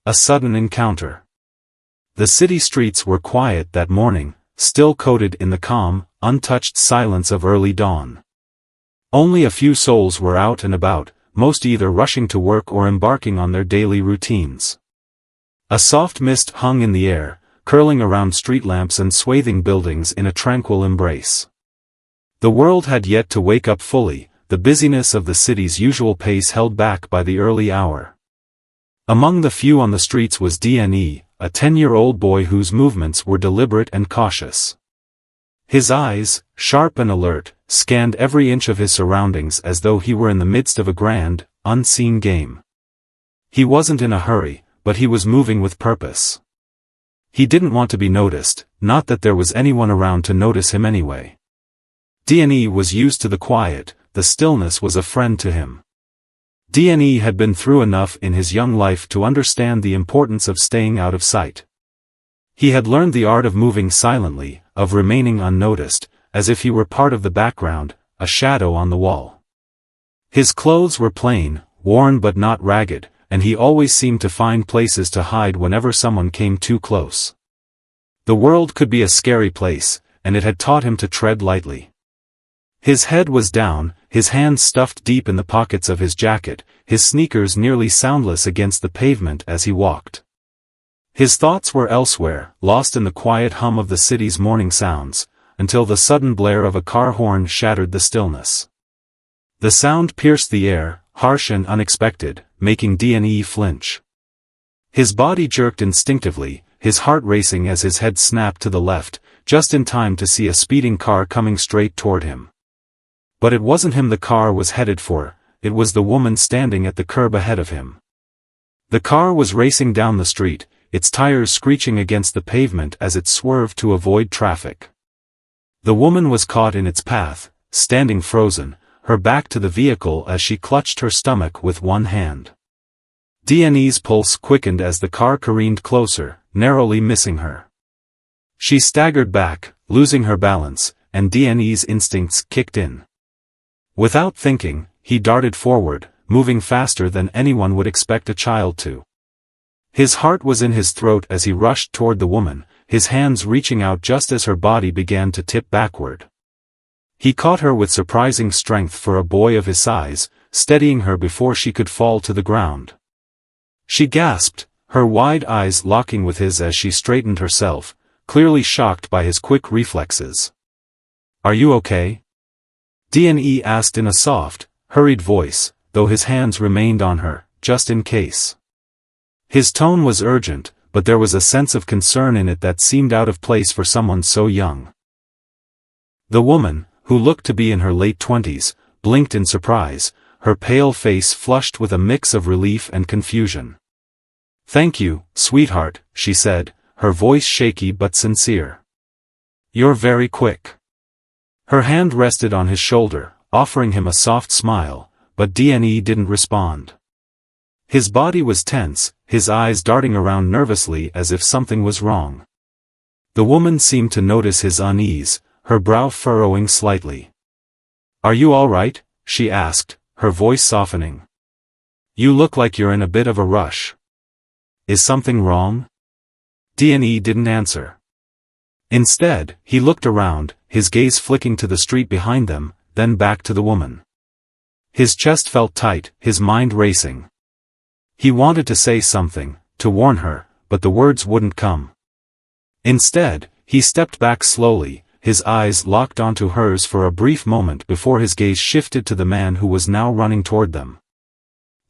A sudden encounter. The city streets were quiet that morning, still coated in the calm, untouched silence of early dawn. Only a few souls were out and about, most either rushing to work or embarking on their daily routines. A soft mist hung in the air, curling around street lamps and swathing buildings in a tranquil embrace. The world had yet to wake up fully, the busyness of the city's usual pace held back by the early hour. Among the few on the streets was D.N.E., a 10-year-old boy whose movements were deliberate and cautious. His eyes, sharp and alert, scanned every inch of his surroundings as though he were in the midst of a grand, unseen game. He wasn't in a hurry, but he was moving with purpose. He didn't want to be noticed, not that there was anyone around to notice him anyway. D.N.E. was used to the quiet, the stillness was a friend to him. D.N.E. had been through enough in his young life to understand the importance of staying out of sight. He had learned the art of moving silently, of remaining unnoticed, as if he were part of the background, a shadow on the wall. His clothes were plain, worn but not ragged, and he always seemed to find places to hide whenever someone came too close. The world could be a scary place, and it had taught him to tread lightly. His head was down, his hands stuffed deep in the pockets of his jacket, his sneakers nearly soundless against the pavement as he walked. His thoughts were elsewhere, lost in the quiet hum of the city's morning sounds, until the sudden blare of a car horn shattered the stillness. The sound pierced the air, harsh and unexpected, making D.N.E. flinch. His body jerked instinctively, his heart racing as his head snapped to the left, just in time to see a speeding car coming straight toward him. But it wasn't him the car was headed for, it was the woman standing at the curb ahead of him. The car was racing down the street, its tires screeching against the pavement as it swerved to avoid traffic. The woman was caught in its path, standing frozen, her back to the vehicle as she clutched her stomach with one hand. D.N.E.'s pulse quickened as the car careened closer, narrowly missing her. She staggered back, losing her balance, and D.N.E.'s instincts kicked in. Without thinking, he darted forward, moving faster than anyone would expect a child to. His heart was in his throat as he rushed toward the woman, his hands reaching out just as her body began to tip backward. He caught her with surprising strength for a boy of his size, steadying her before she could fall to the ground. She gasped, her wide eyes locking with his as she straightened herself, clearly shocked by his quick reflexes. "Are you okay?" D.N.E. asked in a soft, hurried voice, though his hands remained on her, just in case. His tone was urgent, but there was a sense of concern in it that seemed out of place for someone so young. The woman, who looked to be in her late 20s, blinked in surprise, her pale face flushed with a mix of relief and confusion. "Thank you, sweetheart," she said, her voice shaky but sincere. "You're very quick." Her hand rested on his shoulder, offering him a soft smile, but D.N.E. didn't respond. His body was tense, his eyes darting around nervously as if something was wrong. The woman seemed to notice his unease, her brow furrowing slightly. "Are you all right?" she asked, her voice softening. "You look like you're in a bit of a rush. Is something wrong?" D.N.E. didn't answer. Instead, he looked around, his gaze flicking to the street behind them, then back to the woman. His chest felt tight, his mind racing. He wanted to say something, to warn her, but the words wouldn't come. Instead, he stepped back slowly, his eyes locked onto hers for a brief moment before his gaze shifted to the man who was now running toward them.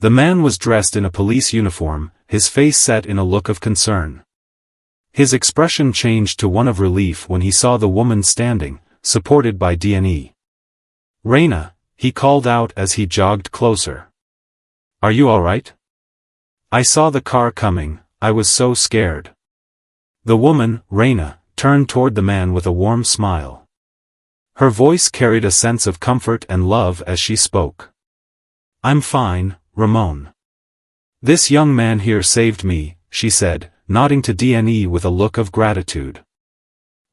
The man was dressed in a police uniform, his face set in a look of concern. His expression changed to one of relief when he saw the woman standing, supported by D.N.E. "Raina," he called out as he jogged closer. "Are you all right?" "I saw the car coming, I was so scared." The woman, Raina, turned toward the man with a warm smile. Her voice carried a sense of comfort and love as she spoke. "I'm fine, Ramon. This young man here saved me," she said, nodding to D.N.E. with a look of gratitude.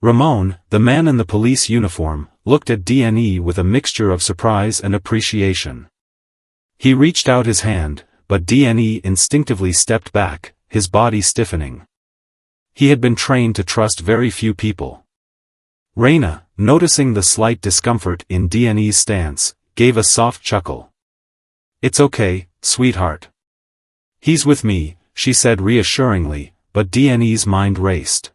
Ramon, the man in the police uniform, looked at D.N.E. with a mixture of surprise and appreciation. He reached out his hand, but D.N.E. instinctively stepped back, his body stiffening. He had been trained to trust very few people. Raina, noticing the slight discomfort in Dne's stance, gave a soft chuckle. "It's okay, sweetheart. He's with me," she said reassuringly, but Dne's mind raced.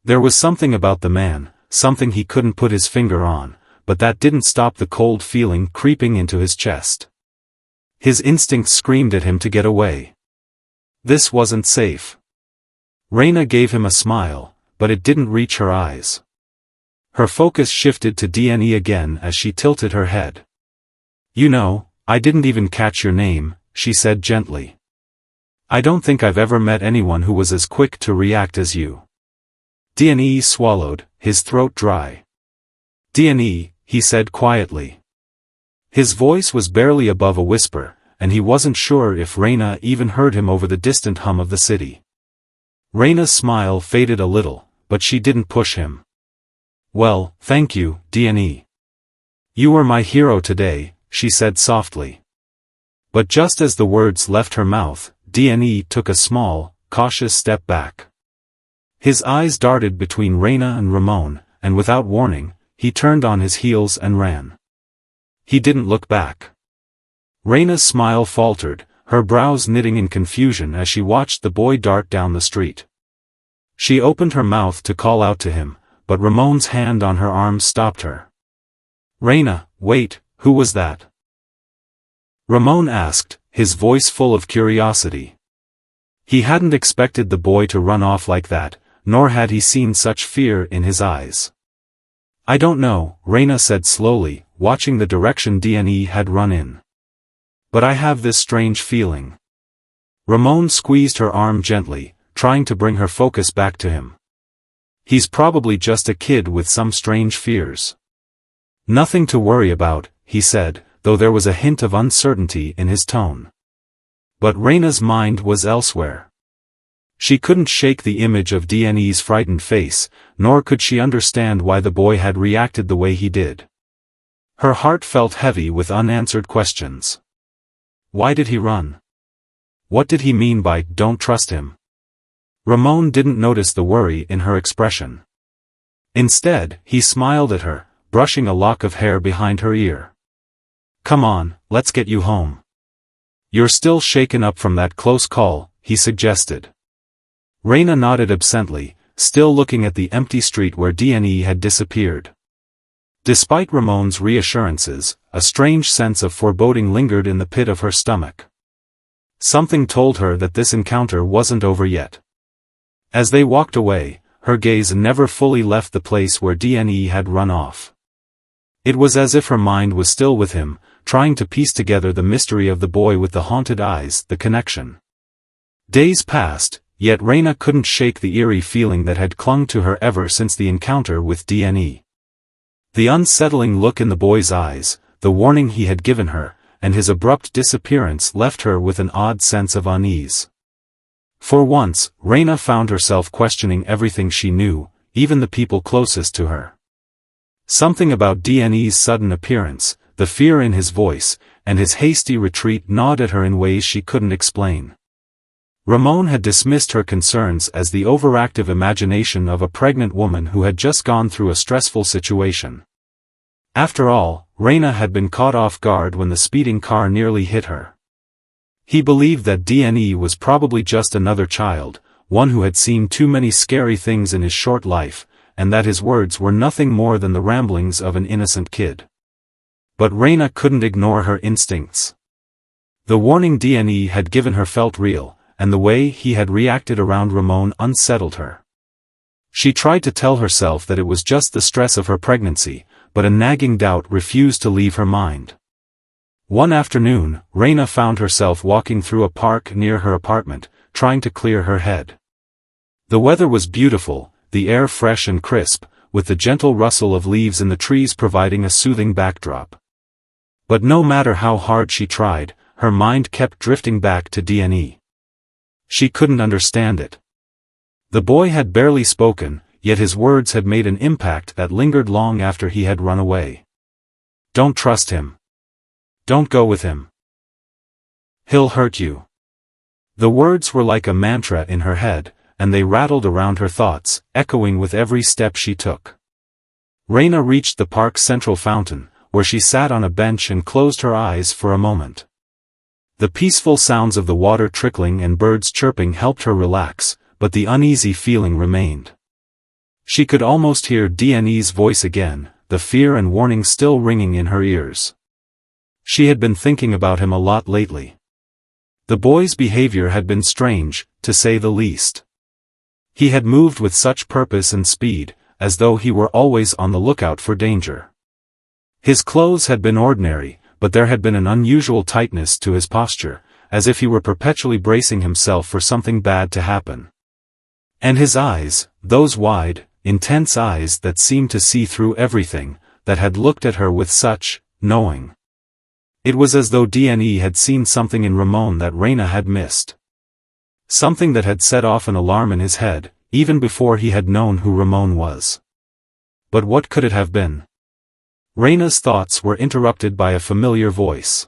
There was something about the man, something he couldn't put his finger on, but that didn't stop the cold feeling creeping into his chest. His instincts screamed at him to get away. This wasn't safe. Raina gave him a smile, but it didn't reach her eyes. Her focus shifted to Dne again as she tilted her head. "You know, I didn't even catch your name," she said gently. "I don't think I've ever met anyone who was as quick to react as you." Dne swallowed, his throat dry. "Dne," he said quietly. His voice was barely above a whisper, and he wasn't sure if Raina even heard him over the distant hum of the city. Raina's smile faded a little, but she didn't push him. "Well, thank you, Dne. You were my hero today," she said softly. But just as the words left her mouth, Dne took a small, cautious step back. His eyes darted between Raina and Ramon, and without warning, he turned on his heels and ran. He didn't look back. Raina's smile faltered, her brows knitting in confusion as she watched the boy dart down the street. She opened her mouth to call out to him, but Ramon's hand on her arm stopped her. "Raina, wait, who was that?" Ramon asked, his voice full of curiosity. He hadn't expected the boy to run off like that, nor had he seen such fear in his eyes. "I don't know," Raina said slowly, watching the direction Dne had run in. "But I have this strange feeling." Ramon squeezed her arm gently, trying to bring her focus back to him. "He's probably just a kid with some strange fears." "Nothing to worry about," he said, though there was a hint of uncertainty in his tone. But Raina's mind was elsewhere. She couldn't shake the image of Dne's frightened face, nor could she understand why the boy had reacted the way he did. Her heart felt heavy with unanswered questions. Why did he run? What did he mean by "don't trust him"? Ramon didn't notice the worry in her expression. Instead, he smiled at her, brushing a lock of hair behind her ear. "Come on, let's get you home. You're still shaken up from that close call," he suggested. Raina nodded absently, still looking at the empty street where Dne had disappeared. Despite Ramon's reassurances, a strange sense of foreboding lingered in the pit of her stomach. Something told her that this encounter wasn't over yet. As they walked away, her gaze never fully left the place where Dne had run off. It was as if her mind was still with him, trying to piece together the mystery of the boy with the haunted eyes, the connection. Days passed, yet Raina couldn't shake the eerie feeling that had clung to her ever since the encounter with Dne. The unsettling look in the boy's eyes, the warning he had given her, and his abrupt disappearance left her with an odd sense of unease. For once, Raina found herself questioning everything she knew, even the people closest to her. Something about Dne's sudden appearance, the fear in his voice, and his hasty retreat gnawed at her in ways she couldn't explain. Ramon had dismissed her concerns as the overactive imagination of a pregnant woman who had just gone through a stressful situation. After all, Raina had been caught off guard when the speeding car nearly hit her. He believed that Dne was probably just another child, one who had seen too many scary things in his short life, and that his words were nothing more than the ramblings of an innocent kid. But Raina couldn't ignore her instincts. The warning Dne had given her felt real, and the way he had reacted around Ramon unsettled her. She tried to tell herself that it was just the stress of her pregnancy, but a nagging doubt refused to leave her mind. One afternoon, Raina found herself walking through a park near her apartment, trying to clear her head. The weather was beautiful, the air fresh and crisp, with the gentle rustle of leaves in the trees providing a soothing backdrop. But no matter how hard she tried, her mind kept drifting back to Dne. She couldn't understand it. The boy had barely spoken, yet his words had made an impact that lingered long after he had run away. "Don't trust him. Don't go with him. He'll hurt you." The words were like a mantra in her head, and they rattled around her thoughts, echoing with every step she took. Reina reached the park's central fountain, where she sat on a bench and closed her eyes for a moment. The peaceful sounds of the water trickling and birds chirping helped her relax, but the uneasy feeling remained. She could almost hear Dne's voice again, the fear and warning still ringing in her ears. She had been thinking about him a lot lately. The boy's behavior had been strange, to say the least. He had moved with such purpose and speed, as though he were always on the lookout for danger. His clothes had been ordinary, but there had been an unusual tightness to his posture, as if he were perpetually bracing himself for something bad to happen. And his eyes, those wide, intense eyes that seemed to see through everything, that had looked at her with such knowing. It was as though Dne had seen something in Ramon that Reina had missed. Something that had set off an alarm in his head, even before he had known who Ramon was. But what could it have been? Reina's thoughts were interrupted by a familiar voice.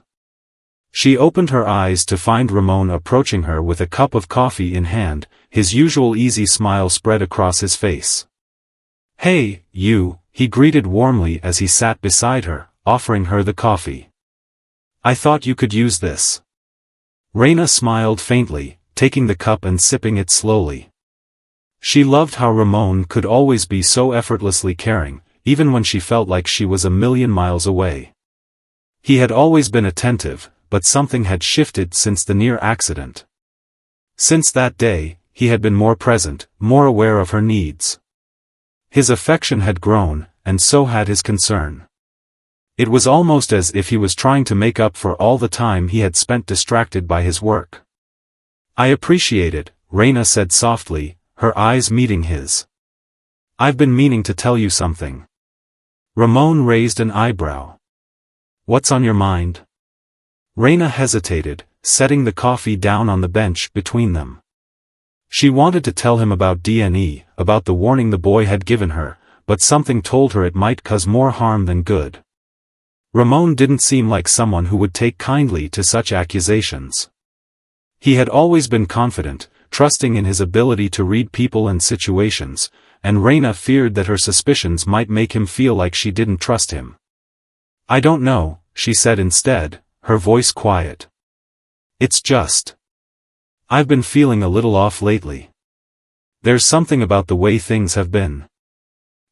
She opened her eyes to find Ramon approaching her with a cup of coffee in hand, his usual easy smile spread across his face. "Hey, you," he greeted warmly as he sat beside her, offering her the coffee. "I thought you could use this." Reina smiled faintly, taking the cup and sipping it slowly. She loved how Ramon could always be so effortlessly caring, even when she felt like she was a million miles away. He had always been attentive, but something had shifted since the near accident. Since that day, he had been more present, more aware of her needs. His affection had grown, and so had his concern. It was almost as if he was trying to make up for all the time he had spent distracted by his work. "I appreciate it," Reina said softly, her eyes meeting his. "I've been meaning to tell you something." Ramon raised an eyebrow. "What's on your mind?" Reina hesitated, setting the coffee down on the bench between them. She wanted to tell him about Dne, about the warning the boy had given her, but something told her it might cause more harm than good. Ramon didn't seem like someone who would take kindly to such accusations. He had always been confident, trusting in his ability to read people and situations, and Reina feared that her suspicions might make him feel like she didn't trust him. "I don't know," she said instead, her voice quiet. "It's just. I've been feeling a little off lately. There's something about the way things have been.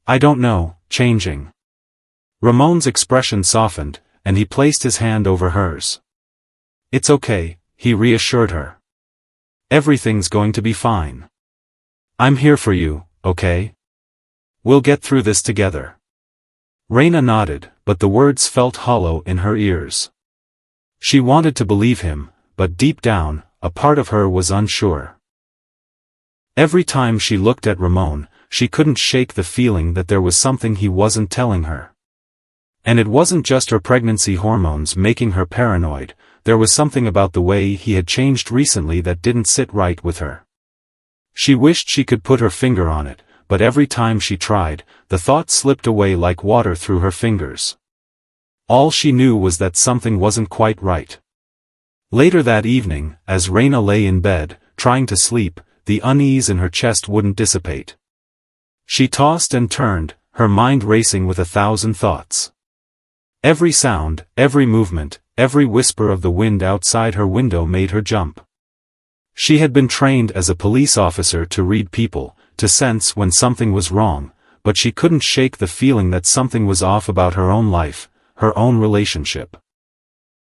I don't know, changing." Ramon's expression softened, and he placed his hand over hers. "It's okay," he reassured her. "Everything's going to be fine. I'm here for you, okay? We'll get through this together." Reina nodded, but the words felt hollow in her ears. She wanted to believe him, but deep down, a part of her was unsure. Every time she looked at Ramon, she couldn't shake the feeling that there was something he wasn't telling her. And it wasn't just her pregnancy hormones making her paranoid, there was something about the way he had changed recently that didn't sit right with her. She wished she could put her finger on it, but every time she tried, the thought slipped away like water through her fingers. All she knew was that something wasn't quite right. Later that evening, as Reina lay in bed, trying to sleep, the unease in her chest wouldn't dissipate. She tossed and turned, her mind racing with 1,000 thoughts. Every sound, every movement, every whisper of the wind outside her window made her jump. She had been trained as a police officer to read people, to sense when something was wrong, but she couldn't shake the feeling that something was off about her own life, her own relationship.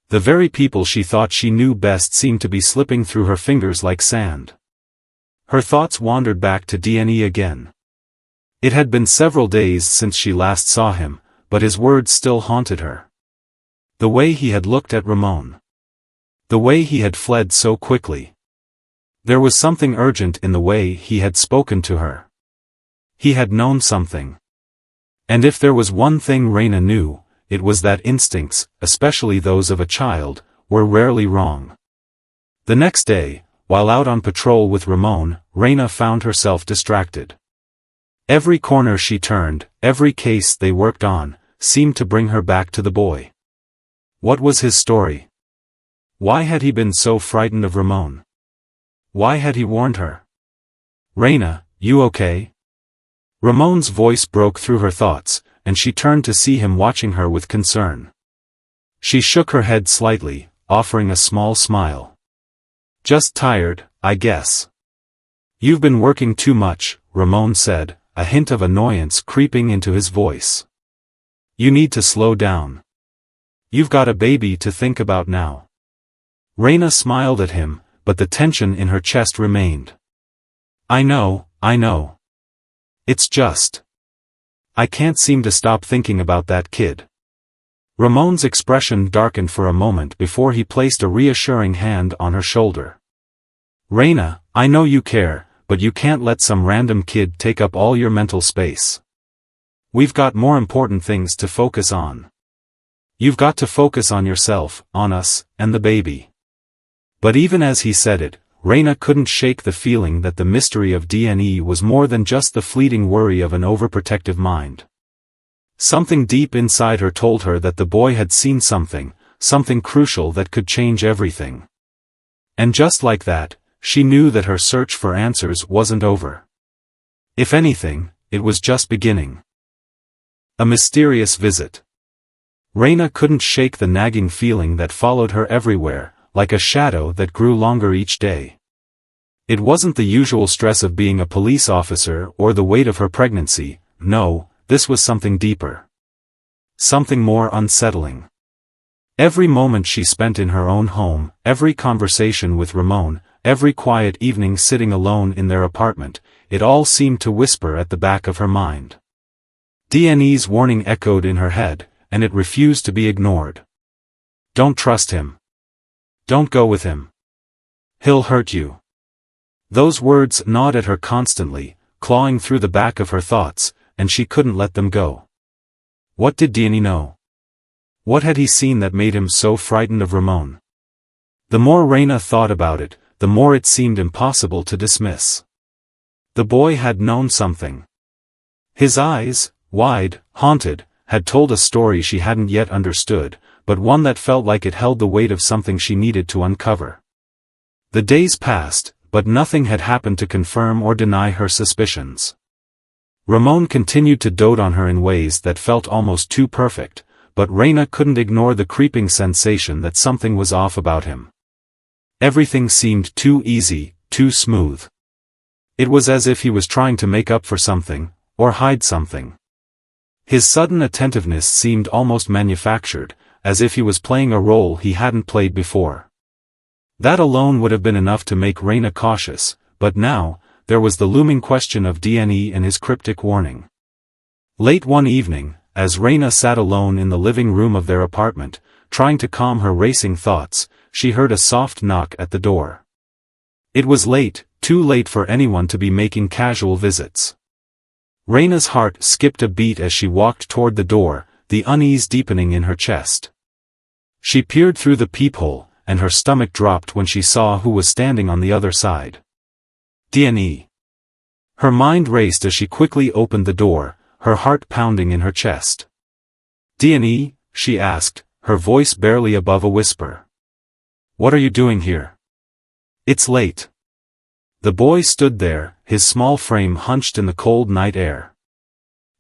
The very people she thought she knew best seemed to be slipping through her fingers like sand. Her thoughts wandered back to Dne again. It had been several days since she last saw him, but his words still haunted her. The way he had looked at Ramon. The way he had fled so quickly. There was something urgent in the way he had spoken to her. He had known something. And if there was one thing Reina knew, it was that instincts, especially those of a child, were rarely wrong. The next day, while out on patrol with Ramon, Reina found herself distracted. Every corner she turned, every case they worked on, seemed to bring her back to the boy. What was his story? Why had he been so frightened of Ramon? Why had he warned her? "Reina, you okay?" Ramon's voice broke through her thoughts, and she turned to see him watching her with concern. She shook her head slightly, offering a small smile. "Just tired, I guess." "You've been working too much," Ramon said, a hint of annoyance creeping into his voice. "You need to slow down. You've got a baby to think about now." Reina smiled at him, but the tension in her chest remained. I know. It's just, I can't seem to stop thinking about that kid." Ramon's expression darkened for a moment before he placed a reassuring hand on her shoulder. "Reina, I know you care, but you can't let some random kid take up all your mental space. We've got more important things to focus on. You've got to focus on yourself, on us, and the baby." But even as he said it, Reina couldn't shake the feeling that the mystery of DNE was more than just the fleeting worry of an overprotective mind. Something deep inside her told her that the boy had seen something crucial that could change everything. And just like that, she knew that her search for answers wasn't over. If anything, it was just beginning. A mysterious visit. Reina couldn't shake the nagging feeling that followed her everywhere, like a shadow that grew longer each day. It wasn't the usual stress of being a police officer or the weight of her pregnancy, no, this was something deeper. Something more unsettling. Every moment she spent in her own home, every conversation with Ramon, every quiet evening sitting alone in their apartment, it all seemed to whisper at the back of her mind. DNE's warning echoed in her head, and it refused to be ignored. Don't trust him. Don't go with him. He'll hurt you. Those words gnawed at her constantly, clawing through the back of her thoughts, and she couldn't let them go. What did DNE know? What had he seen that made him so frightened of Ramon? The more Reina thought about it, the more it seemed impossible to dismiss. The boy had known something. His eyes, wide, haunted, had told a story she hadn't yet understood, but one that felt like it held the weight of something she needed to uncover. The days passed, but nothing had happened to confirm or deny her suspicions. Ramon continued to dote on her in ways that felt almost too perfect, but Reina couldn't ignore the creeping sensation that something was off about him. Everything seemed too easy, too smooth. It was as if he was trying to make up for something, or hide something. His sudden attentiveness seemed almost manufactured, as if he was playing a role he hadn't played before. That alone would have been enough to make Reina cautious, but now, there was the looming question of DNE and his cryptic warning. Late one evening, as Reina sat alone in the living room of their apartment, trying to calm her racing thoughts, she heard a soft knock at the door. It was late, too late for anyone to be making casual visits. Reina's heart skipped a beat as she walked toward the door, the unease deepening in her chest. She peered through the peephole, and her stomach dropped when she saw who was standing on the other side. DNE. Her mind raced as she quickly opened the door, her heart pounding in her chest. DNE, she asked, her voice barely above a whisper. What are you doing here? It's late. The boy stood there, his small frame hunched in the cold night air.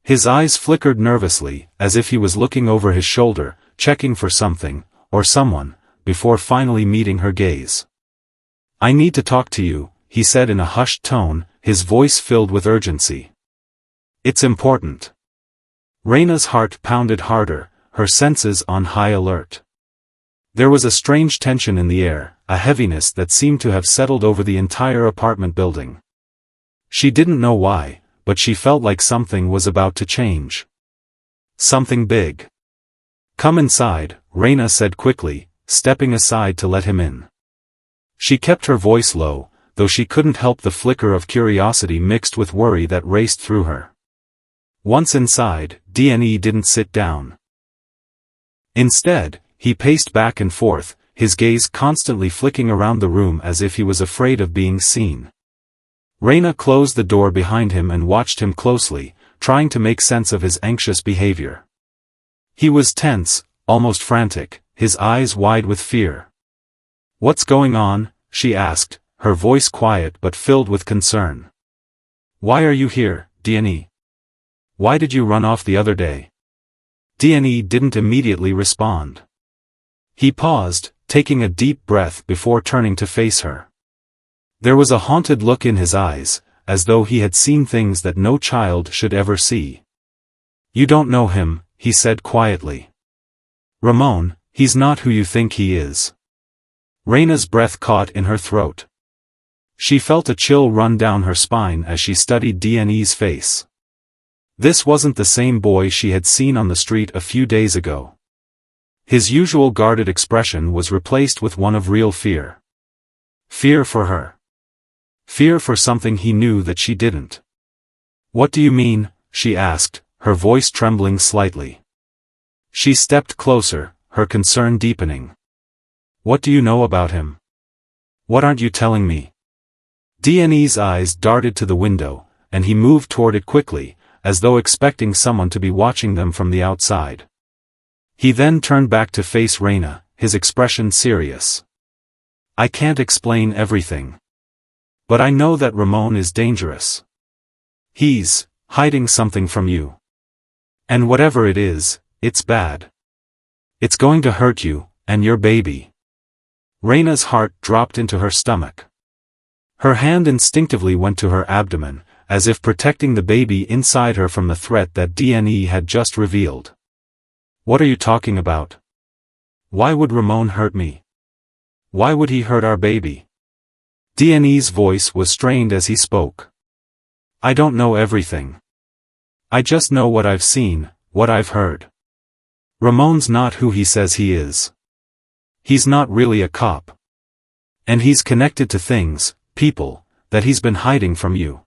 His eyes flickered nervously, as if he was looking over his shoulder, checking for something, or someone, before finally meeting her gaze. I need to talk to you, he said in a hushed tone, his voice filled with urgency. It's important. Reina's heart pounded harder, her senses on high alert. There was a strange tension in the air, a heaviness that seemed to have settled over the entire apartment building. She didn't know why, but she felt like something was about to change. Something big. Come inside, Reina said quickly, stepping aside to let him in. She kept her voice low, though she couldn't help the flicker of curiosity mixed with worry that raced through her. Once inside, DNE didn't sit down. Instead, he paced back and forth, his gaze constantly flicking around the room as if he was afraid of being seen. Reina closed the door behind him and watched him closely, trying to make sense of his anxious behavior. He was tense, almost frantic, his eyes wide with fear. What's going on? She asked, her voice quiet but filled with concern. "Why are you here, Dne? Why did you run off the other day?" Dne didn't immediately respond. He paused, taking a deep breath before turning to face her. There was a haunted look in his eyes, as though he had seen things that no child should ever see. "You don't know him," he said quietly. "Ramon, he's not who you think he is." Reina's breath caught in her throat. She felt a chill run down her spine as she studied Dne's face. This wasn't the same boy she had seen on the street a few days ago. His usual guarded expression was replaced with one of real fear. Fear for her. Fear for something he knew that she didn't. "What do you mean?" she asked, her voice trembling slightly. She stepped closer, her concern deepening. "What do you know about him? What aren't you telling me?" Dne's eyes darted to the window, and he moved toward it quickly, as though expecting someone to be watching them from the outside. He then turned back to face Reina, his expression serious. "I can't explain everything. But I know that Ramon is dangerous. He's hiding something from you. And whatever it is, it's bad. It's going to hurt you, and your baby." Reina's heart dropped into her stomach. Her hand instinctively went to her abdomen, as if protecting the baby inside her from the threat that Dne had just revealed. "What are you talking about? Why would Ramon hurt me? Why would he hurt our baby?" Dne's voice was strained as he spoke. "I don't know everything. I just know what I've seen, what I've heard. Ramon's not who he says he is. He's not really a cop. And he's connected to things, people, that he's been hiding from you.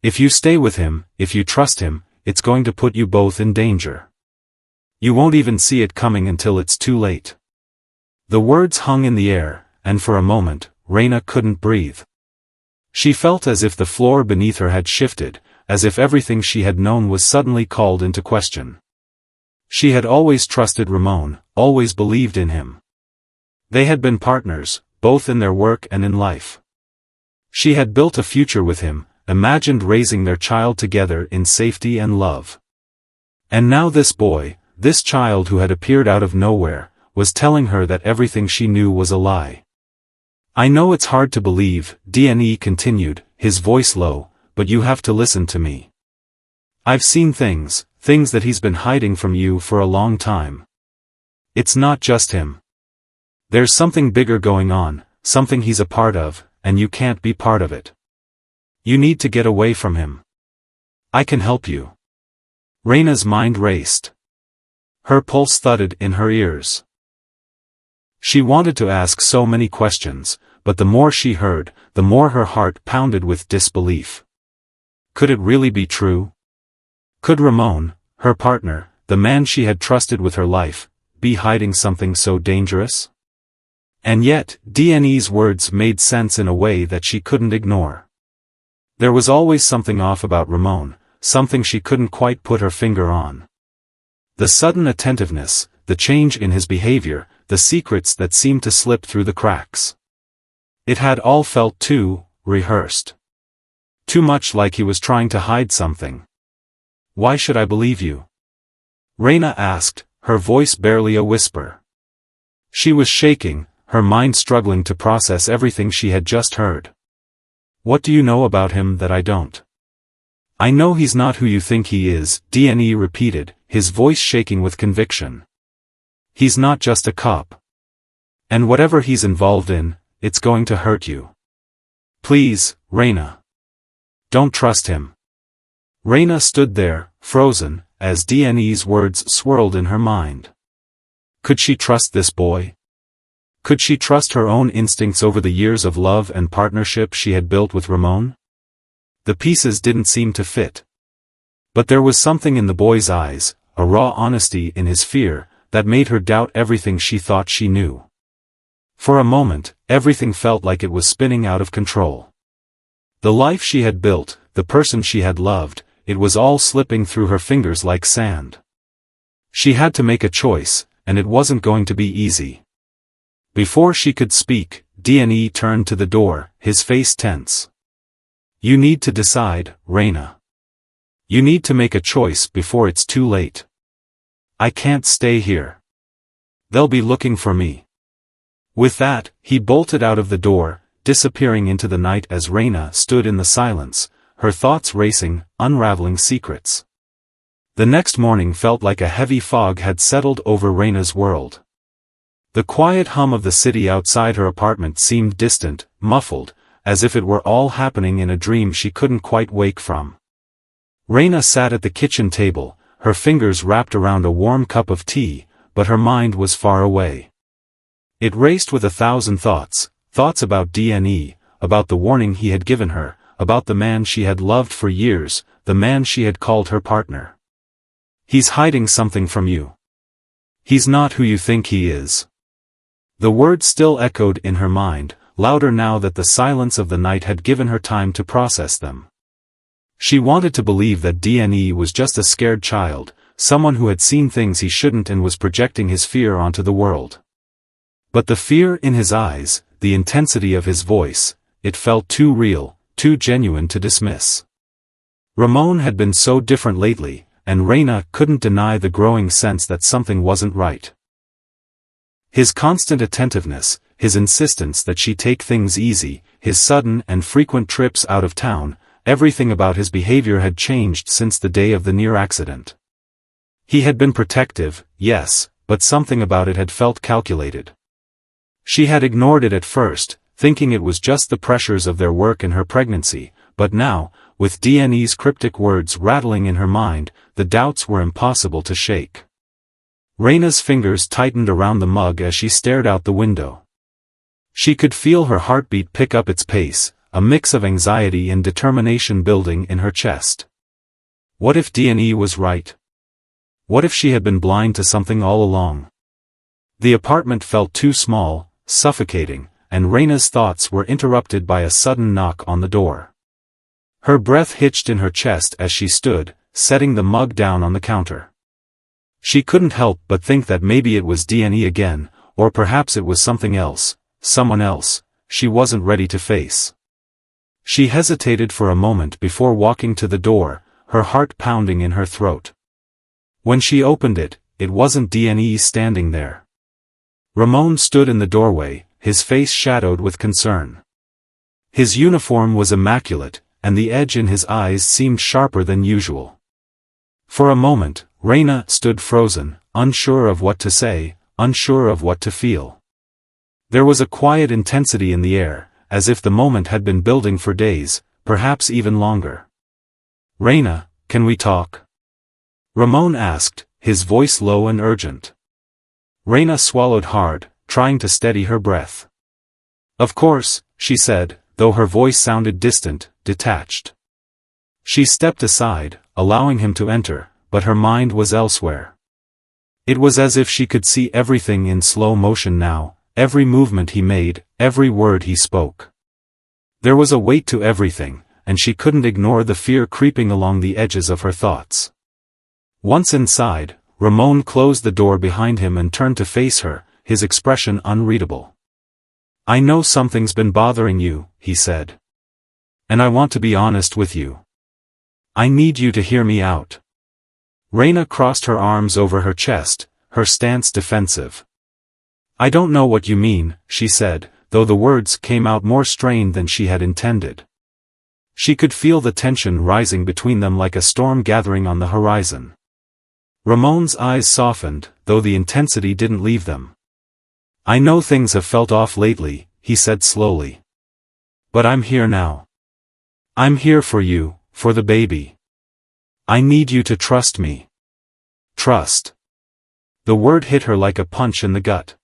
If you stay with him, if you trust him, it's going to put you both in danger. You won't even see it coming until it's too late." The words hung in the air, and for a moment, Reina couldn't breathe. She felt as if the floor beneath her had shifted, as if everything she had known was suddenly called into question. She had always trusted Ramon, always believed in him. They had been partners, both in their work and in life. She had built a future with him, imagined raising their child together in safety and love. And now this boy, this child who had appeared out of nowhere, was telling her that everything she knew was a lie. "I know it's hard to believe," Dne continued, his voice low, "but you have to listen to me. I've seen things that he's been hiding from you for a long time. It's not just him. There's something bigger going on, something he's a part of, and you can't be part of it. You need to get away from him. I can help you." Reina's mind raced. Her pulse thudded in her ears. She wanted to ask so many questions, but the more she heard, the more her heart pounded with disbelief. Could it really be true? Could Ramon, her partner, the man she had trusted with her life, be hiding something so dangerous? And yet, Dne's words made sense in a way that she couldn't ignore. There was always something off about Ramon, something she couldn't quite put her finger on. The sudden attentiveness, the change in his behavior, the secrets that seemed to slip through the cracks. It had all felt too rehearsed. Too much like he was trying to hide something. "Why should I believe you?" Reina asked, her voice barely a whisper. She was shaking, her mind struggling to process everything she had just heard. "What do you know about him that I don't?" "I know he's not who you think he is," Dne repeated, his voice shaking with conviction. "He's not just a cop. And whatever he's involved in, it's going to hurt you. Please, Reina. Don't trust him." Reina stood there, frozen, as Dne's words swirled in her mind. Could she trust this boy? Could she trust her own instincts over the years of love and partnership she had built with Ramon? The pieces didn't seem to fit. But there was something in the boy's eyes, a raw honesty in his fear, that made her doubt everything she thought she knew. For a moment, everything felt like it was spinning out of control. The life she had built, the person she had loved, it was all slipping through her fingers like sand. She had to make a choice, and it wasn't going to be easy. Before she could speak, D&E turned to the door, his face tense. You need to decide, Raina. You need to make a choice before it's too late. I can't stay here. They'll be looking for me. With that, he bolted out of the door, disappearing into the night as Raina stood in the silence, her thoughts racing, unraveling secrets. The next morning felt like a heavy fog had settled over Raina's world. The quiet hum of the city outside her apartment seemed distant, muffled, as if it were all happening in a dream she couldn't quite wake from. Raina sat at the kitchen table, her fingers wrapped around a warm cup of tea, but her mind was far away. It raced with 1,000 thoughts, thoughts about D&E, about the warning he had given her, about the man she had loved for years, the man she had called her partner. He's hiding something from you. He's not who you think he is. The words still echoed in her mind, louder now that the silence of the night had given her time to process them. She wanted to believe that D&E was just a scared child, someone who had seen things he shouldn't and was projecting his fear onto the world. But the fear in his eyes, the intensity of his voice, it felt too real, too genuine to dismiss. Ramon had been so different lately, and Raina couldn't deny the growing sense that something wasn't right. His constant attentiveness, his insistence that she take things easy, his sudden and frequent trips out of town, everything about his behavior had changed since the day of the near accident. He had been protective, yes, but something about it had felt calculated. She had ignored it at first, thinking it was just the pressures of their work and her pregnancy, but now, with D&E's cryptic words rattling in her mind, the doubts were impossible to shake. Raina's fingers tightened around the mug as she stared out the window. She could feel her heartbeat pick up its pace, a mix of anxiety and determination building in her chest. What if D&E was right? What if she had been blind to something all along? The apartment felt too small, suffocating, and Raina's thoughts were interrupted by a sudden knock on the door. Her breath hitched in her chest as she stood, setting the mug down on the counter. She couldn't help but think that maybe it was D&E again, or perhaps it was something else, someone else, she wasn't ready to face. She hesitated for a moment before walking to the door, her heart pounding in her throat. When she opened it, it wasn't D&E standing there. Ramon stood in the doorway, his face shadowed with concern. His uniform was immaculate, and the edge in his eyes seemed sharper than usual. For a moment, Raina stood frozen, unsure of what to say, unsure of what to feel. There was a quiet intensity in the air, as if the moment had been building for days, perhaps even longer. "Raina, can we talk?" Ramon asked, his voice low and urgent. Raina swallowed hard, trying to steady her breath. "Of course," she said, though her voice sounded distant, detached. She stepped aside, allowing him to enter, but her mind was elsewhere. It was as if she could see everything in slow motion now, every movement he made, every word he spoke. There was a weight to everything, and she couldn't ignore the fear creeping along the edges of her thoughts. Once inside, Ramon closed the door behind him and turned to face her, his expression unreadable. "I know something's been bothering you," he said. "And I want to be honest with you. I need you to hear me out." Raina crossed her arms over her chest, her stance defensive. "I don't know what you mean," she said, though the words came out more strained than she had intended. She could feel the tension rising between them like a storm gathering on the horizon. Ramon's eyes softened, though the intensity didn't leave them. "I know things have felt off lately," he said slowly. "But I'm here now. I'm here for you, for the baby. I need you to trust me." Trust. The word hit her like a punch in the gut.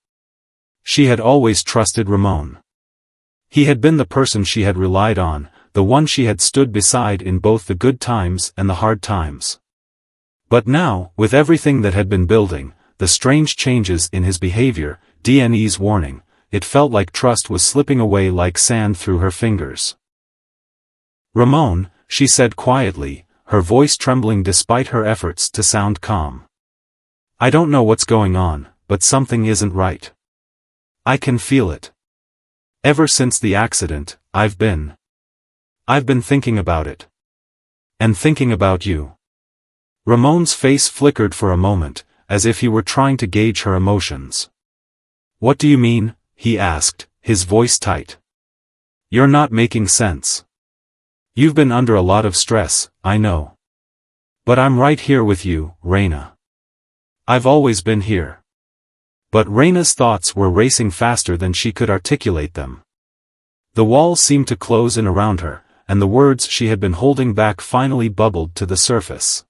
She had always trusted Ramon. He had been the person she had relied on, the one she had stood beside in both the good times and the hard times. But now, with everything that had been building, the strange changes in his behavior, D&E's warning, it felt like trust was slipping away like sand through her fingers. "Ramon," she said quietly, her voice trembling despite her efforts to sound calm. "I don't know what's going on, but something isn't right. I can feel it. Ever since the accident, I've been thinking about it. And thinking about you. Ramon's face flickered for a moment, as if he were trying to gauge her emotions. What do you mean? He asked, his voice tight. You're not making sense. You've been under a lot of stress, I know. But I'm right here with you, Raina. I've always been here. But Raina's thoughts were racing faster than she could articulate them. The walls seemed to close in around her, and the words she had been holding back finally bubbled to the surface.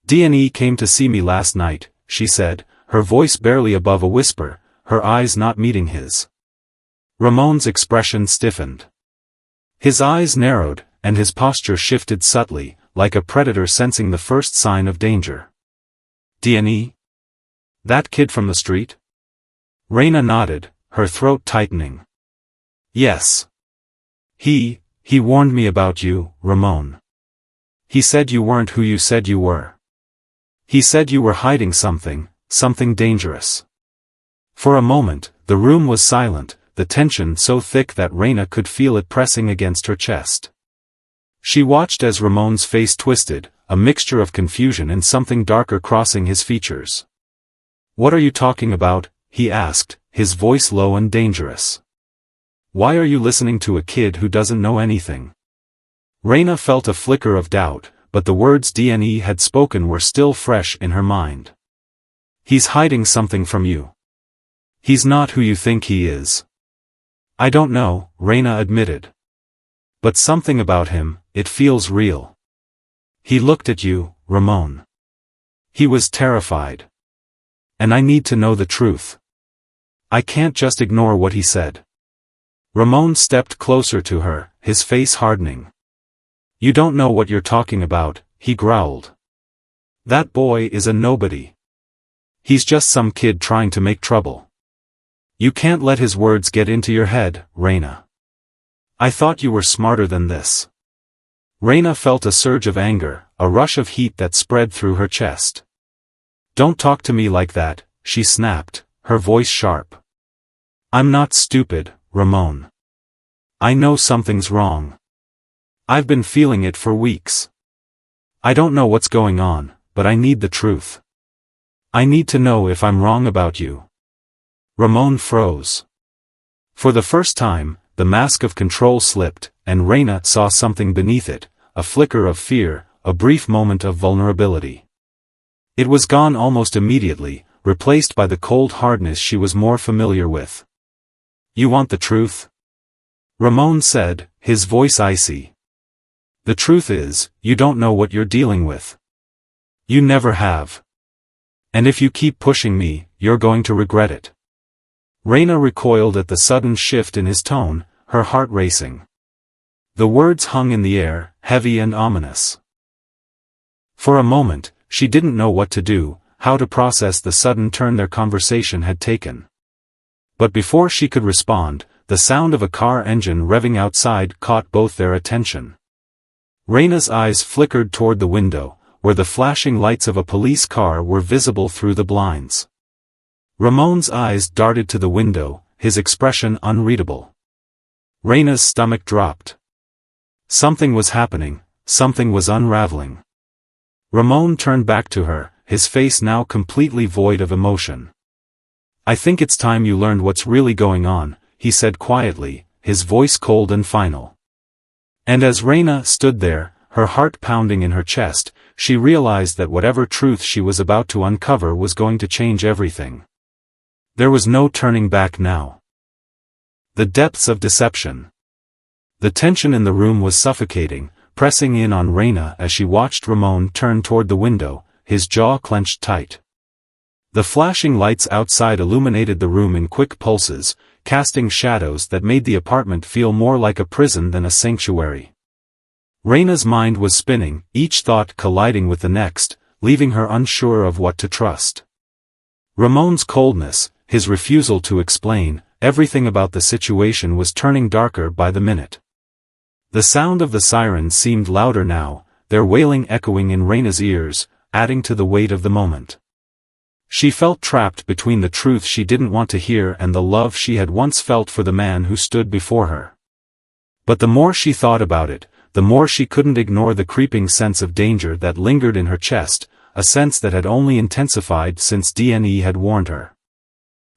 D&E came to see me last night, she said, her voice barely above a whisper, her eyes not meeting his. Ramon's expression stiffened. His eyes narrowed, and his posture shifted subtly, like a predator sensing the first sign of danger. D&E? That kid from the street? Raina nodded, her throat tightening. Yes. He warned me about you, Ramon. He said you weren't who you said you were. He said you were hiding something dangerous. For a moment, the room was silent, the tension so thick that Raina could feel it pressing against her chest. She watched as Ramon's face twisted, a mixture of confusion and something darker crossing his features. What are you talking about? He asked, his voice low and dangerous. Why are you listening to a kid who doesn't know anything? Raina felt a flicker of doubt, but the words D&E had spoken were still fresh in her mind. He's hiding something from you. He's not who you think he is. I don't know, Raina admitted. But something about him, it feels real. He looked at you, Ramon. He was terrified. And I need to know the truth. I can't just ignore what he said. Ramon stepped closer to her, his face hardening. You don't know what you're talking about, he growled. That boy is a nobody. He's just some kid trying to make trouble. You can't let his words get into your head, Raina. I thought you were smarter than this. Raina felt a surge of anger, a rush of heat that spread through her chest. Don't talk to me like that, she snapped, her voice sharp. I'm not stupid, Ramon. I know something's wrong. I've been feeling it for weeks. I don't know what's going on, but I need the truth. I need to know if I'm wrong about you. Ramon froze. For the first time, the mask of control slipped, and Raina saw something beneath it, a flicker of fear, a brief moment of vulnerability. It was gone almost immediately, replaced by the cold hardness she was more familiar with. You want the truth? Ramon said, his voice icy. The truth is, you don't know what you're dealing with. You never have. And if you keep pushing me, you're going to regret it. Raina recoiled at the sudden shift in his tone, her heart racing. The words hung in the air, heavy and ominous. For a moment, she didn't know what to do, how to process the sudden turn their conversation had taken. But before she could respond, the sound of a car engine revving outside caught both their attention. Raina's eyes flickered toward the window, where the flashing lights of a police car were visible through the blinds. Ramon's eyes darted to the window, his expression unreadable. Raina's stomach dropped. Something was happening, something was unraveling. Ramon turned back to her, his face now completely void of emotion. I think it's time you learned what's really going on, he said quietly, his voice cold and final. And as Raina stood there, her heart pounding in her chest, she realized that whatever truth she was about to uncover was going to change everything. There was no turning back now. The depths of deception. The tension in the room was suffocating, pressing in on Raina as she watched Ramon turn toward the window, his jaw clenched tight. The flashing lights outside illuminated the room in quick pulses, casting shadows that made the apartment feel more like a prison than a sanctuary. Raina's mind was spinning, each thought colliding with the next, leaving her unsure of what to trust. Ramon's coldness, his refusal to explain, everything about the situation was turning darker by the minute. The sound of the sirens seemed louder now, their wailing echoing in Raina's ears, adding to the weight of the moment. She felt trapped between the truth she didn't want to hear and the love she had once felt for the man who stood before her. But the more she thought about it, the more she couldn't ignore the creeping sense of danger that lingered in her chest, a sense that had only intensified since DNE had warned her.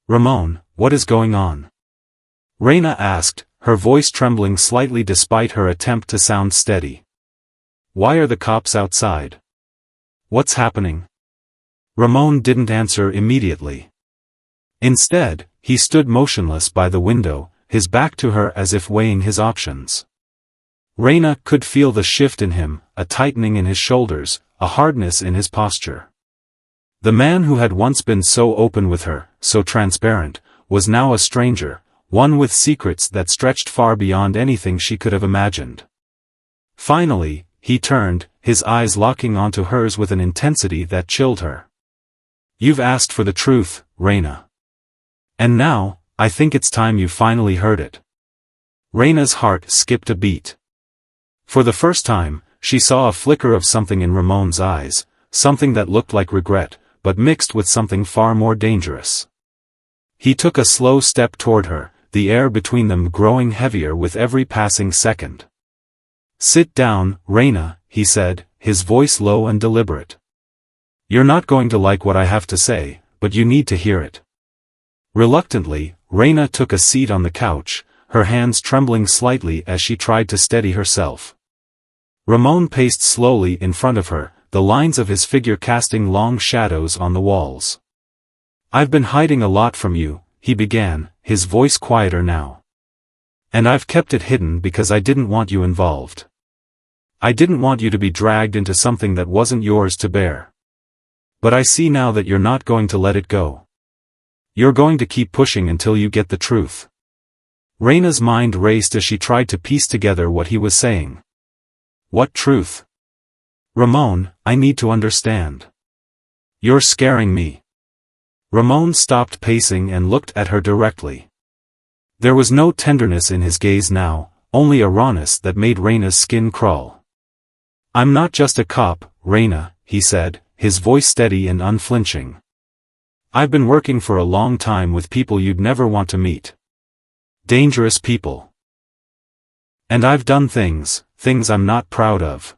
"Ramon, what is going on?" Reina asked, her voice trembling slightly despite her attempt to sound steady. "Why are the cops outside? What's happening?" Ramon didn't answer immediately. Instead, he stood motionless by the window, his back to her as if weighing his options. Reina could feel the shift in him, a tightening in his shoulders, a hardness in his posture. The man who had once been so open with her, so transparent, was now a stranger, one with secrets that stretched far beyond anything she could have imagined. Finally, he turned, his eyes locking onto hers with an intensity that chilled her. "You've asked for the truth, Reina. And now, I think it's time you finally heard it." Reina's heart skipped a beat. For the first time, she saw a flicker of something in Ramon's eyes, something that looked like regret, but mixed with something far more dangerous. He took a slow step toward her, the air between them growing heavier with every passing second. "Sit down, Reina," he said, his voice low and deliberate. "You're not going to like what I have to say, but you need to hear it." Reluctantly, Reina took a seat on the couch, her hands trembling slightly as she tried to steady herself. Ramon paced slowly in front of her, the lines of his figure casting long shadows on the walls. "I've been hiding a lot from you," he began, his voice quieter now. "And I've kept it hidden because I didn't want you involved. I didn't want you to be dragged into something that wasn't yours to bear. But I see now that you're not going to let it go. You're going to keep pushing until you get the truth." Reina's mind raced as she tried to piece together what he was saying. "What truth?" "Ramon, I need to understand. You're scaring me." Ramon stopped pacing and looked at her directly. There was no tenderness in his gaze now, only a rawness that made Reina's skin crawl. "I'm not just a cop, Reina," he said, his voice steady and unflinching. "I've been working for a long time with people you'd never want to meet. Dangerous people. And I've done things I'm not proud of.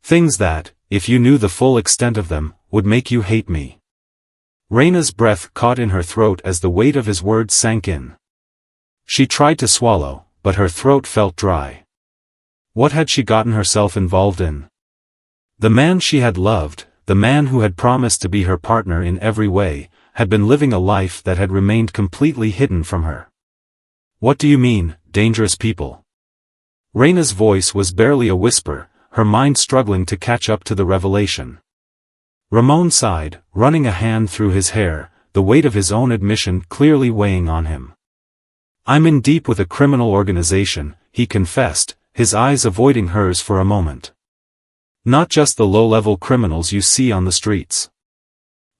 Things that, if you knew the full extent of them, would make you hate me." Reina's breath caught in her throat as the weight of his words sank in. She tried to swallow, but her throat felt dry. What had she gotten herself involved in? The man she had loved, the man who had promised to be her partner in every way, had been living a life that had remained completely hidden from her. "What do you mean, dangerous people?" Reina's voice was barely a whisper, her mind struggling to catch up to the revelation. Ramon sighed, running a hand through his hair, the weight of his own admission clearly weighing on him. "I'm in deep with a criminal organization," he confessed, his eyes avoiding hers for a moment. "Not just the low-level criminals you see on the streets.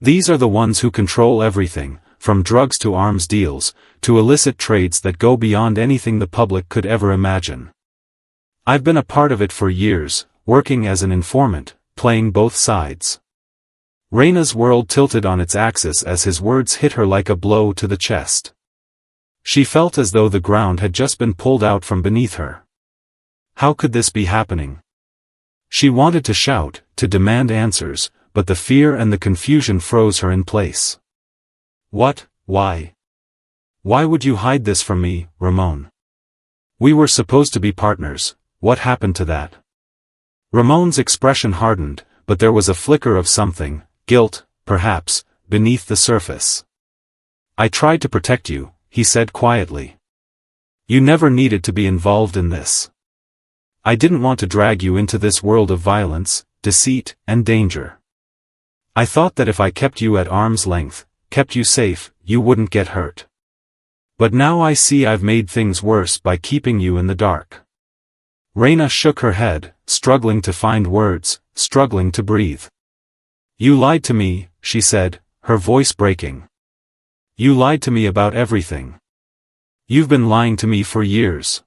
These are the ones who control everything, from drugs to arms deals, to illicit trades that go beyond anything the public could ever imagine. I've been a part of it for years, working as an informant, playing both sides." Reina's world tilted on its axis as his words hit her like a blow to the chest. She felt as though the ground had just been pulled out from beneath her. How could this be happening? She wanted to shout, to demand answers, but the fear and the confusion froze her in place. "What? Why? Why would you hide this from me, Ramon? We were supposed to be partners. What happened to that?" Ramon's expression hardened, but there was a flicker of something, guilt, perhaps, beneath the surface. "I tried to protect you," he said quietly. "You never needed to be involved in this. I didn't want to drag you into this world of violence, deceit, and danger. I thought that if I kept you at arm's length, kept you safe, you wouldn't get hurt. But now I see I've made things worse by keeping you in the dark." Reina shook her head, struggling to find words, struggling to breathe. "You lied to me," she said, her voice breaking. "You lied to me about everything. You've been lying to me for years."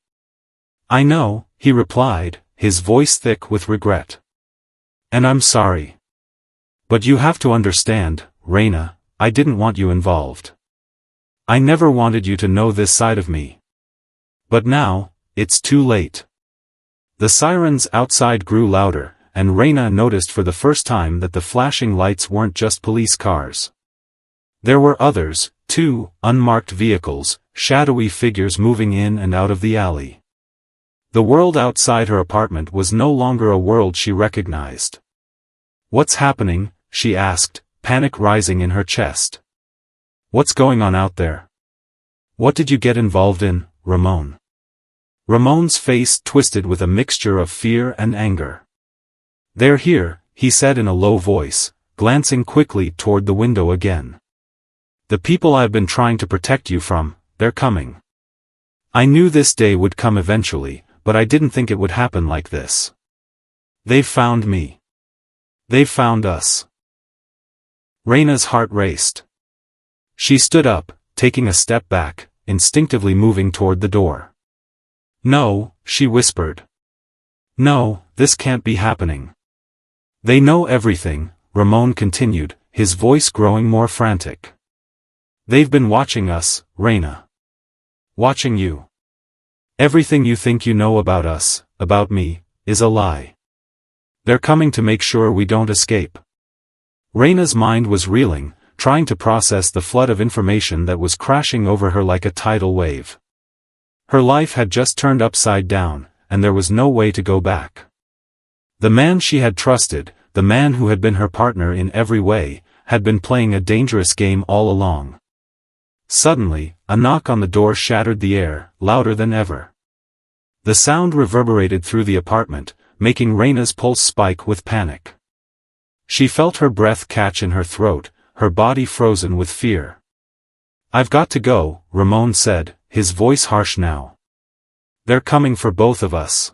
"I know," he replied, his voice thick with regret. "And I'm sorry. But you have to understand, Reina, I didn't want you involved. I never wanted you to know this side of me. But now, it's too late. The sirens outside grew louder, and Reina noticed for the first time that the flashing lights weren't just police cars. There were others, too, unmarked vehicles, shadowy figures moving in and out of the alley. The world outside her apartment was no longer a world she recognized. "What's happening?" she asked, panic rising in her chest. "What's going on out there? What did you get involved in, Ramon?" Ramon's face twisted with a mixture of fear and anger. "They're here," he said in a low voice, glancing quickly toward the window again. "The people I've been trying to protect you from, they're coming. I knew this day would come eventually, but I didn't think it would happen like this. They've found me. They've found us." Reina's heart raced. She stood up, taking a step back, instinctively moving toward the door. "No," she whispered. "No, this can't be happening." "They know everything," Ramon continued, his voice growing more frantic. "They've been watching us, Reina. Watching you. Everything you think you know about us, about me, is a lie. They're coming to make sure we don't escape." Reina's mind was reeling, trying to process the flood of information that was crashing over her like a tidal wave. Her life had just turned upside down, and there was no way to go back. The man she had trusted, the man who had been her partner in every way, had been playing a dangerous game all along. Suddenly, a knock on the door shattered the air, louder than ever. The sound reverberated through the apartment, making Reina's pulse spike with panic. She felt her breath catch in her throat, her body frozen with fear. "I've got to go," Ramon said, his voice harsh now. "They're coming for both of us.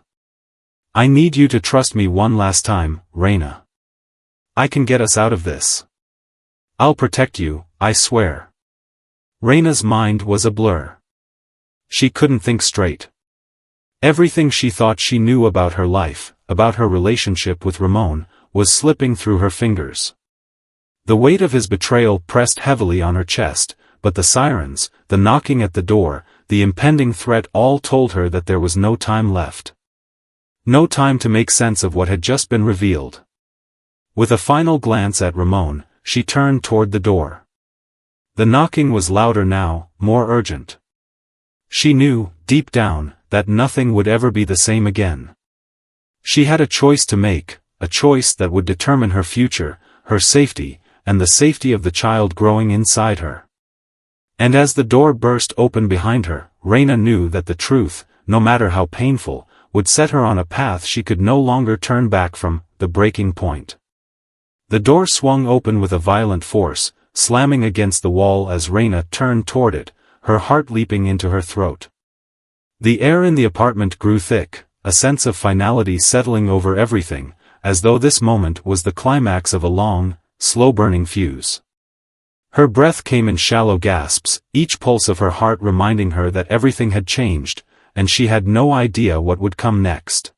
I need you to trust me one last time, Reina. I can get us out of this. I'll protect you, I swear." Reina's mind was a blur. She couldn't think straight. Everything she thought she knew about her life, about her relationship with Ramon, was slipping through her fingers. The weight of his betrayal pressed heavily on her chest, but the sirens, the knocking at the door, the impending threat all told her that there was no time left. No time to make sense of what had just been revealed. With a final glance at Ramon, she turned toward the door. The knocking was louder now, more urgent. She knew, deep down, that nothing would ever be the same again. She had a choice to make, a choice that would determine her future, her safety, and the safety of the child growing inside her. And as the door burst open behind her, Reina knew that the truth, no matter how painful, would set her on a path she could no longer turn back from, the breaking point. The door swung open with a violent force, slamming against the wall as Reina turned toward it, her heart leaping into her throat. The air in the apartment grew thick, a sense of finality settling over everything, as though this moment was the climax of a long, slow-burning fuse. Her breath came in shallow gasps, each pulse of her heart reminding her that everything had changed, and she had no idea what would come next.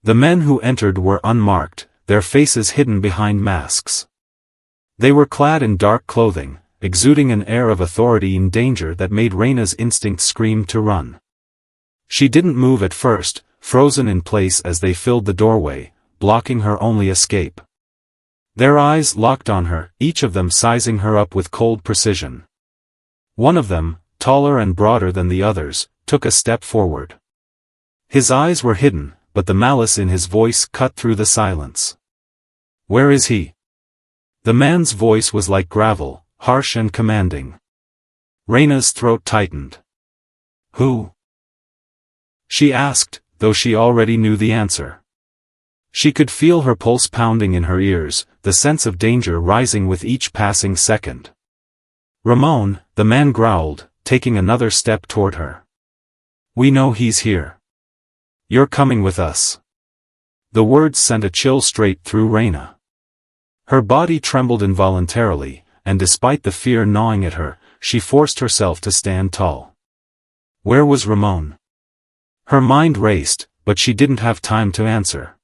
The men who entered were unmarked, their faces hidden behind masks. They were clad in dark clothing, exuding an air of authority and danger that made Reina's instinct scream to run. She didn't move at first, frozen in place as they filled the doorway, blocking her only escape. Their eyes locked on her, each of them sizing her up with cold precision. One of them, taller and broader than the others, took a step forward. His eyes were hidden, but the malice in his voice cut through the silence. "Where is he?" The man's voice was like gravel, harsh and commanding. Reina's throat tightened. "Who?" she asked, though she already knew the answer. She could feel her pulse pounding in her ears, the sense of danger rising with each passing second. "Ramon," the man growled, taking another step toward her. "We know he's here. You're coming with us." The words sent a chill straight through Reina. Her body trembled involuntarily, and despite the fear gnawing at her, she forced herself to stand tall. Where was Ramon? Her mind raced, but she didn't have time to answer.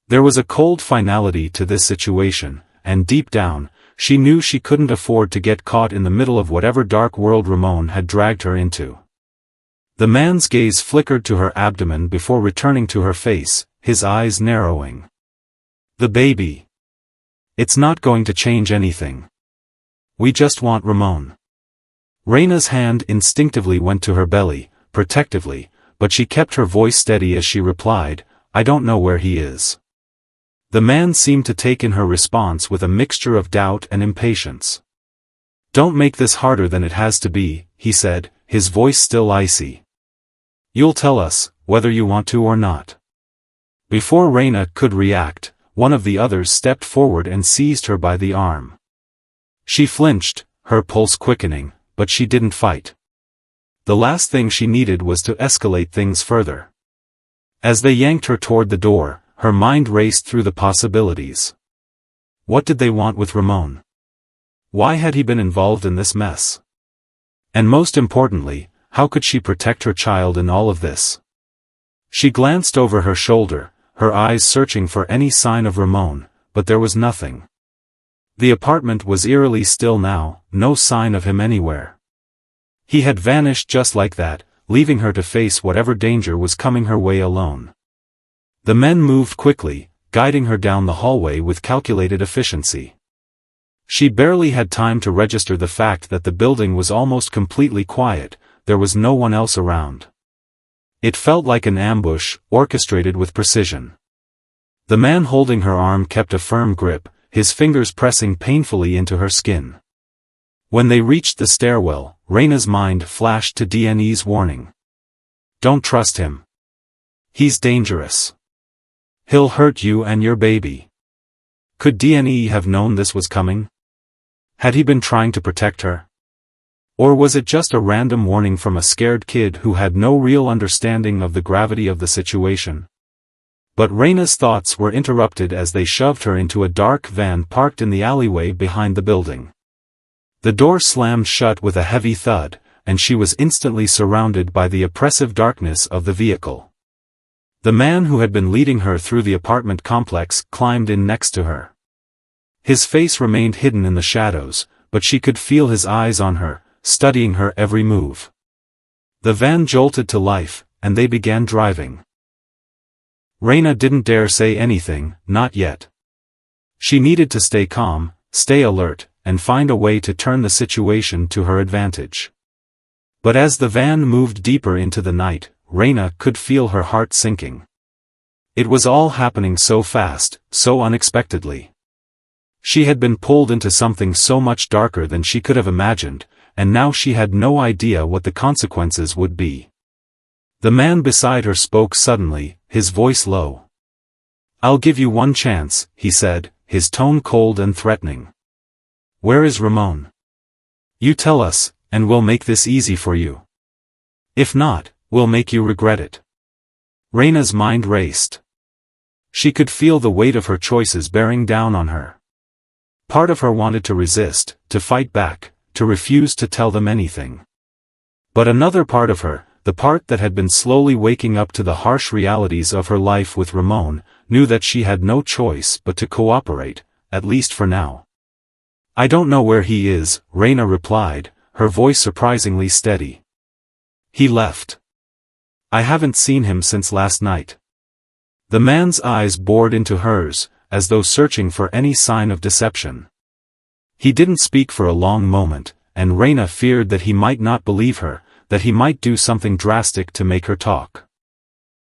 There was a cold finality to this situation, and deep down, she knew she couldn't afford to get caught in the middle of whatever dark world Ramon had dragged her into. The man's gaze flickered to her abdomen before returning to her face, his eyes narrowing. "The baby. It's not going to change anything. We just want Ramon." Reina's hand instinctively went to her belly, protectively, but she kept her voice steady as she replied, "I don't know where he is." The man seemed to take in her response with a mixture of doubt and impatience. "Don't make this harder than it has to be," he said, his voice still icy. "You'll tell us, whether you want to or not." Before Reina could react, one of the others stepped forward and seized her by the arm. She flinched, her pulse quickening, but she didn't fight. The last thing she needed was to escalate things further. As they yanked her toward the door, her mind raced through the possibilities. What did they want with Ramon? Why had he been involved in this mess? And most importantly, how could she protect her child in all of this? She glanced over her shoulder, her eyes searching for any sign of Ramon, but there was nothing. The apartment was eerily still now, no sign of him anywhere. He had vanished just like that, leaving her to face whatever danger was coming her way alone. The men moved quickly, guiding her down the hallway with calculated efficiency. She barely had time to register the fact that the building was almost completely quiet, there was no one else around. It felt like an ambush, orchestrated with precision. The man holding her arm kept a firm grip, his fingers pressing painfully into her skin. When they reached the stairwell, Reina's mind flashed to Dne's warning. "Don't trust him. He's dangerous. He'll hurt you and your baby." Could Dne have known this was coming? Had he been trying to protect her? Or was it just a random warning from a scared kid who had no real understanding of the gravity of the situation? But Reina's thoughts were interrupted as they shoved her into a dark van parked in the alleyway behind the building. The door slammed shut with a heavy thud, and she was instantly surrounded by the oppressive darkness of the vehicle. The man who had been leading her through the apartment complex climbed in next to her. His face remained hidden in the shadows, but she could feel his eyes on her, studying her every move. The van jolted to life, and they began driving. Reina didn't dare say anything, not yet. She needed to stay calm, stay alert, and find a way to turn the situation to her advantage. But as the van moved deeper into the night, Reina could feel her heart sinking. It was all happening so fast, so unexpectedly. She had been pulled into something so much darker than she could have imagined, and now she had no idea what the consequences would be. The man beside her spoke suddenly, his voice low. "I'll give you one chance," he said, his tone cold and threatening. "Where is Ramon? You tell us, and we'll make this easy for you. If not, we'll make you regret it." Reina's mind raced. She could feel the weight of her choices bearing down on her. Part of her wanted to resist, to fight back, to refuse to tell them anything. But another part of her, the part that had been slowly waking up to the harsh realities of her life with Ramon, knew that she had no choice but to cooperate, at least for now. "I don't know where he is," Reina replied, her voice surprisingly steady. "He left. I haven't seen him since last night." The man's eyes bored into hers, as though searching for any sign of deception. He didn't speak for a long moment, and Reina feared that he might not believe her, that he might do something drastic to make her talk.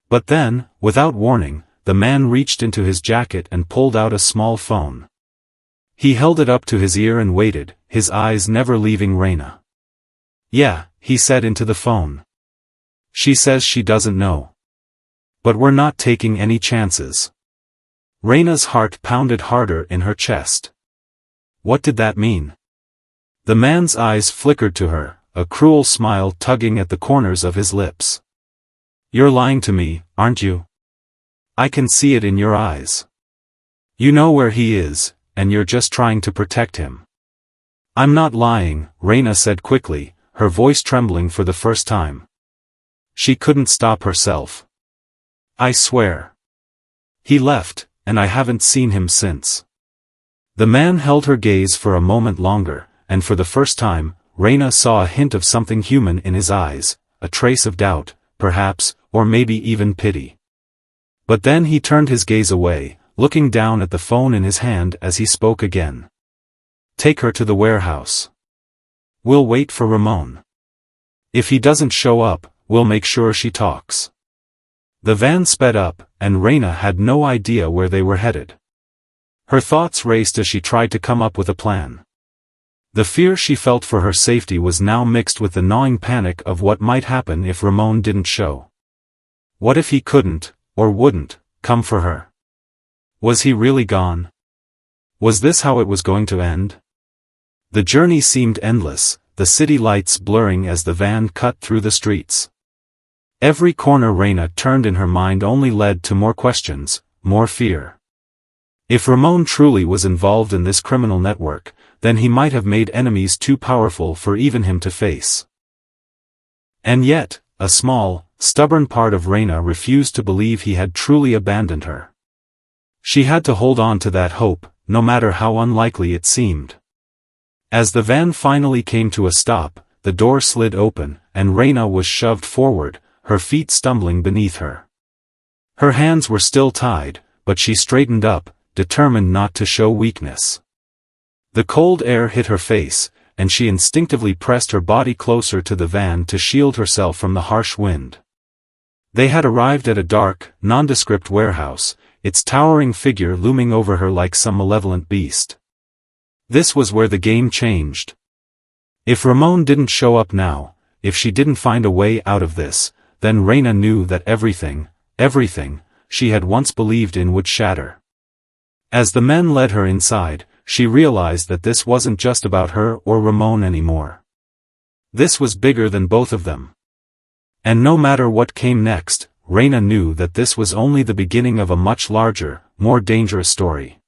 But then, without warning, the man reached into his jacket and pulled out a small phone. He held it up to his ear and waited, his eyes never leaving Reina. "Yeah," he said into the phone. "She says she doesn't know. But we're not taking any chances." Reina's heart pounded harder in her chest. What did that mean? The man's eyes flickered to her, a cruel smile tugging at the corners of his lips. "You're lying to me, aren't you? I can see it in your eyes. You know where he is, and you're just trying to protect him." "I'm not lying," Reina said quickly, her voice trembling for the first time. She couldn't stop herself. "I swear. He left, and I haven't seen him since." The man held her gaze for a moment longer, and for the first time, Reyna saw a hint of something human in his eyes, a trace of doubt, perhaps, or maybe even pity. But then he turned his gaze away, looking down at the phone in his hand as he spoke again. "Take her to the warehouse. We'll wait for Ramon. If he doesn't show up, we'll make sure she talks." The van sped up, and Reyna had no idea where they were headed. Her thoughts raced as she tried to come up with a plan. The fear she felt for her safety was now mixed with the gnawing panic of what might happen if Ramon didn't show. What if he couldn't, or wouldn't, come for her? Was he really gone? Was this how it was going to end? The journey seemed endless, the city lights blurring as the van cut through the streets. Every corner Reyna turned in her mind only led to more questions, more fear. If Ramon truly was involved in this criminal network, then he might have made enemies too powerful for even him to face. And yet, a small, stubborn part of Reyna refused to believe he had truly abandoned her. She had to hold on to that hope, no matter how unlikely it seemed. As the van finally came to a stop, the door slid open, and Reyna was shoved forward, her feet stumbling beneath her. Her hands were still tied, but she straightened up, determined not to show weakness. The cold air hit her face, and she instinctively pressed her body closer to the van to shield herself from the harsh wind. They had arrived at a dark, nondescript warehouse, its towering figure looming over her like some malevolent beast. This was where the game changed. If Ramon didn't show up now, if she didn't find a way out of this, then Reyna knew that everything she had once believed in would shatter. As the men led her inside, she realized that this wasn't just about her or Ramon anymore. This was bigger than both of them. And no matter what came next, Reyna knew that this was only the beginning of a much larger, more dangerous story.